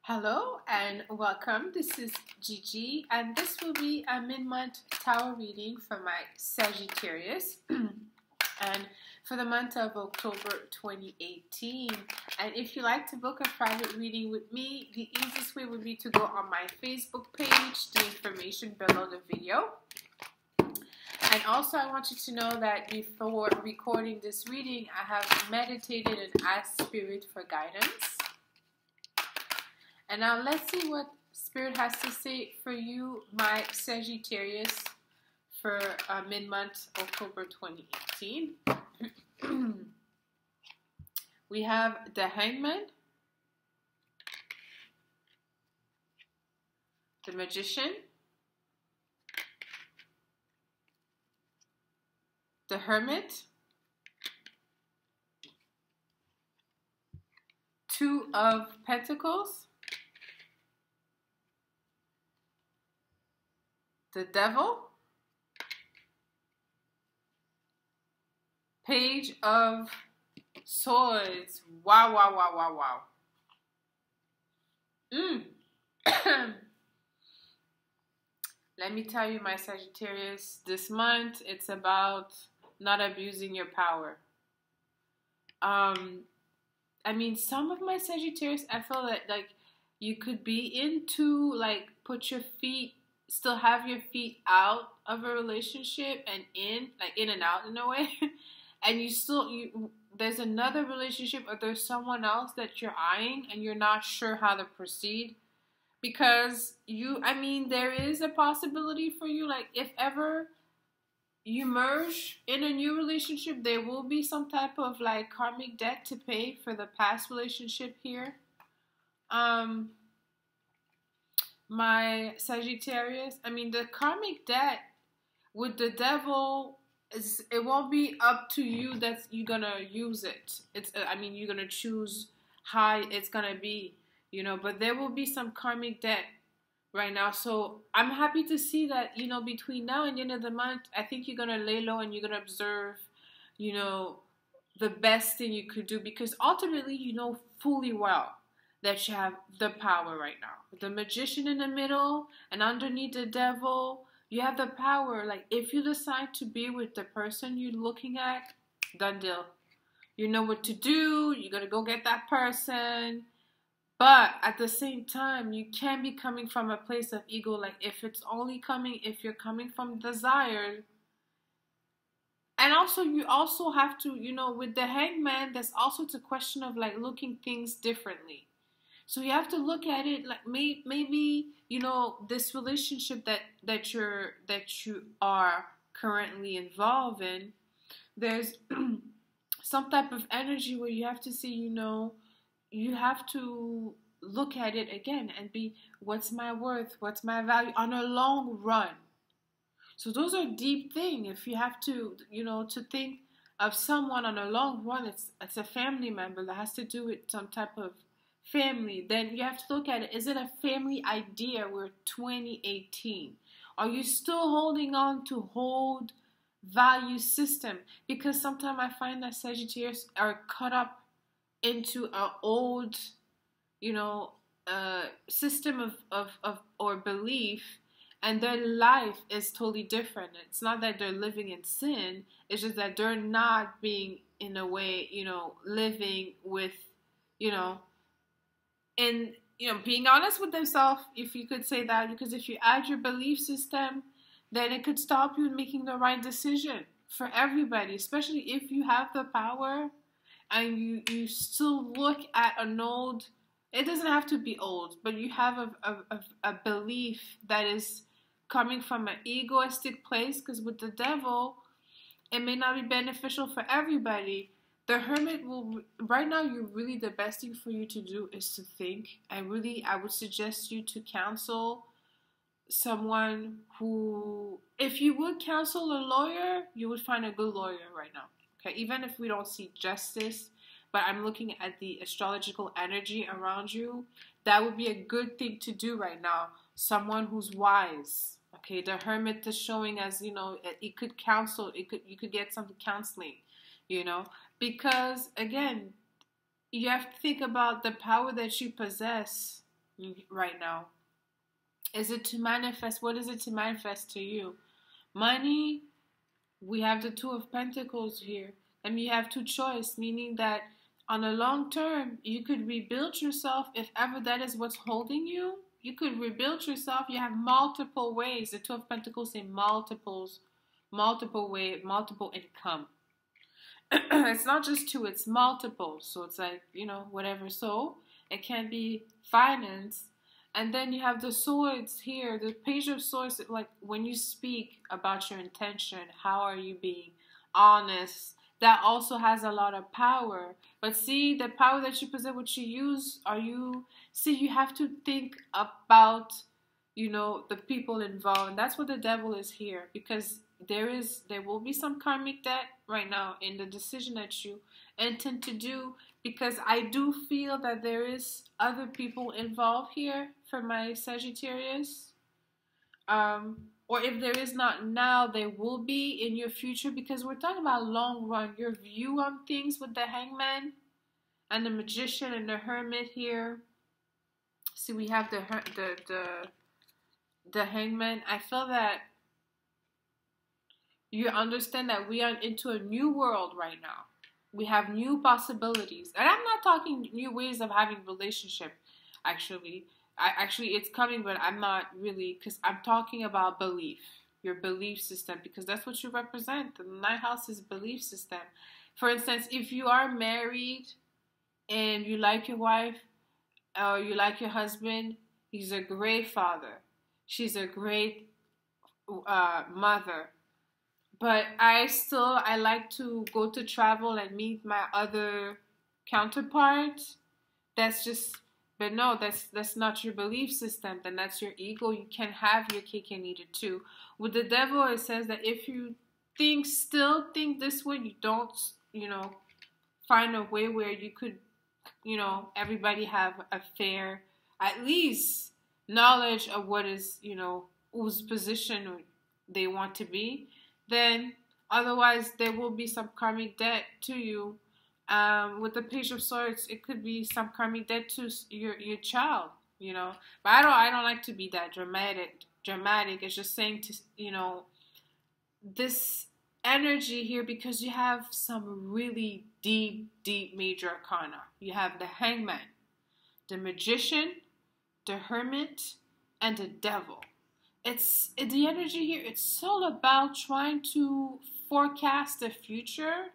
Hello and welcome. This is Gigi, and this will be a mid-month tarot reading for my Sagittarius and for the month of October 2018. And if you like to book a private reading with me, the easiest way would be to go on my Facebook page, the information below the video. And also I want you to know that before recording this reading, I have meditated and asked Spirit for guidance. And now let's see what Spirit has to say for you, my Sagittarius, for mid-month October 2018. We have the Hangman, the Magician, the Hermit, Two of Pentacles, the Devil, Page of Swords. Wow, wow, wow, wow, wow. Let me tell you, my Sagittarius, this month it's about not abusing your power. I mean, some of my Sagittarius, I feel that like you could be into like put your feet, still have your feet out of a relationship and in and out in a way, and there's another relationship or there's someone else that you're eyeing and you're not sure how to proceed, because there is a possibility for you, like if ever you merge in a new relationship, there will be some type of like karmic debt to pay for the past relationship here. My Sagittarius, the karmic debt with the Devil it won't be up to you that you're gonna use it. You're gonna choose how it's gonna be, but there will be some karmic debt right now. So I'm happy to see that, between now and the end of the month, I think you're gonna lay low and you're gonna observe, the best thing you could do, because ultimately you know fully well that you have the power right now. The Magician in the middle and underneath the Devil, you have the power. Like if you decide to be with the person you're looking at, done deal. You know what to do. You're going to go get that person. But at the same time, you can't be coming from a place of ego. Like if you're coming from desire. And also, you also have to, with the Hangman, there's also the question of like looking things differently. So you have to look at it like maybe this relationship that you are currently involved in, there's some type of energy where you have to see, you have to look at it again and be, what's my worth, what's my value on a long run. So those are deep things. If you have to, to think of someone on a long run, it's a family member that has to do with some type of family, then you have to look at it. Is it a family idea? We're 2018. Are you still holding on to old value system? Because sometimes I find that Sagittarius are caught up into an old, system of or belief, and their life is totally different. It's not that they're living in sin. It's just that they're not being, in a way, living with, and being honest with themselves, if you could say that, because if you add your belief system, then it could stop you in making the right decision for everybody, especially if you have the power and you still look at an old, it doesn't have to be old, but you have a belief that is coming from an egoistic place, because with the Devil, it may not be beneficial for everybody. The Hermit right now, the best thing for you to do is to think. I would suggest you to counsel someone who, if you would counsel a lawyer, you would find a good lawyer right now. Okay, even if we don't see justice, but I'm looking at the astrological energy around you, that would be a good thing to do right now. Someone who's wise. Okay, the Hermit is showing as, it could counsel, you could get some counseling, because again, you have to think about the power that you possess right now? Is it to manifest? What is it to manifest to you? Money. We have the Two of Pentacles here. And you have two choice, meaning that on a long term, you could rebuild yourself if ever that is what's holding you. You could rebuild yourself. You have multiple ways. The Two of Pentacles say multiple way, multiple income. It's not just two, it's multiple. So it's like, whatever. So it can be finance. And then you have the swords here, the Page of Swords. Like when you speak about your intention, how are you being honest? That also has a lot of power. But see, the power that you possess, what you use, you have to think about, the people involved. And that's what the Devil is here, because there will be some karmic debt right now in the decision that you intend to do, because I do feel that there is other people involved here for my Sagittarius. Or if there is not now, there will be in your future, because we're talking about long run, your view on things with the Hangman and the Magician and the Hermit here. See, we have the Hangman. I feel that you understand that we are into a new world right now. We have new possibilities. And I'm not talking new ways of having relationship, actually. It's coming, but I'm not really, because I'm talking about belief, your belief system, because that's what you represent. The ninth house is belief system. For instance, if you are married and you like your wife or you like your husband, he's a great father. She's a great mother. But I like to go to travel and meet my other counterparts. But no, that's not your belief system. Then that's your ego. You can have your cake and eat it too. With the Devil, it says that if you still think this way, you don't, find a way where you could, everybody have a fair, at least knowledge of what is, whose position they want to be, then otherwise there will be some karmic debt to you. With the Page of Swords, it could be some karmic debt to your child, But I don't like to be that dramatic. It's just saying to, this energy here, because you have some really deep major arcana. You have the Hangman, the Magician, the Hermit, and the Devil. It's the energy here. It's all about trying to forecast the future,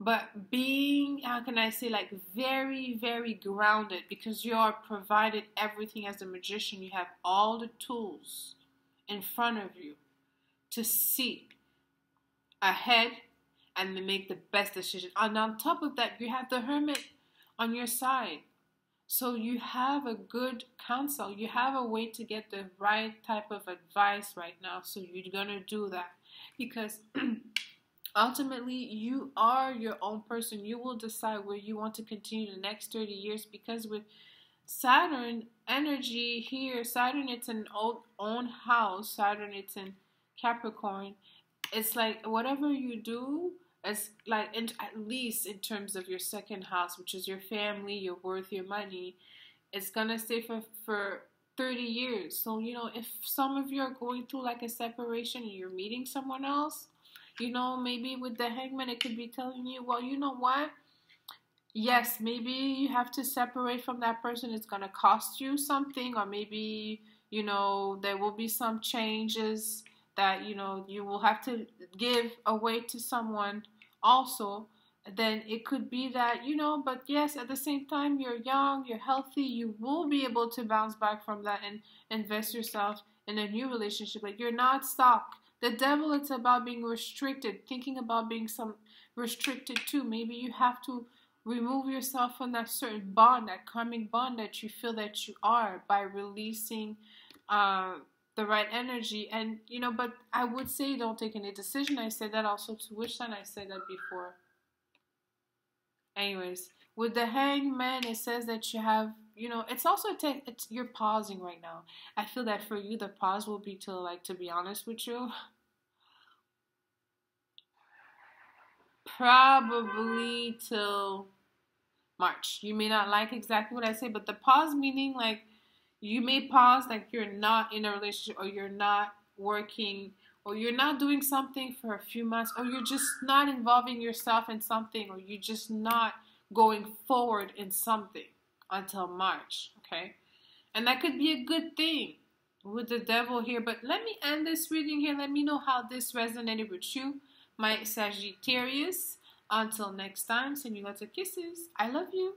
but being, how can I say, like very, very grounded, because you are provided everything as a magician. You have all the tools in front of you to see ahead and make the best decision. And on top of that, you have the Hermit on your side. So you have a good counsel. You have a way to get the right type of advice right now. So you're going to do that, because ultimately you are your own person. You will decide where you want to continue the next 30 years, because with Saturn energy here, Saturn, it's an own house. Saturn, it's in Capricorn. It's like whatever you do, as like at least in terms of your second house, which is your family, your worth, your money, it's gonna stay for 30 years. So if some of you are going through like a separation and you're meeting someone else, maybe with the Hangman, it could be telling you, well, you know what, yes, maybe you have to separate from that person. It's gonna cost you something, or maybe there will be some changes that you will have to give away to someone also. Then it could be that but yes, at the same time, you're young, you're healthy, you will be able to bounce back from that and invest yourself in a new relationship. Like, you're not stuck. The Devil, it's about being restricted, thinking about being some restricted too. Maybe you have to remove yourself from that certain bond, that karmic bond that you feel that you are, by releasing the right energy. And but I would say don't take any decision. I said that also to which sign? I said that before. Anyways, with the Hangman, it says that you have, it's also you're pausing right now. I feel that for you, the pause will be to be honest with you, probably till March. You may not like exactly what I say, but the pause meaning like You may pause, like you're not in a relationship, or you're not working, or you're not doing something for a few months, or you're just not involving yourself in something, or you're just not going forward in something until March, okay? And that could be a good thing with the devil here. But let me end this reading here. Let me know how this resonated with you, my Sagittarius. Until next time, send you lots of kisses. I love you.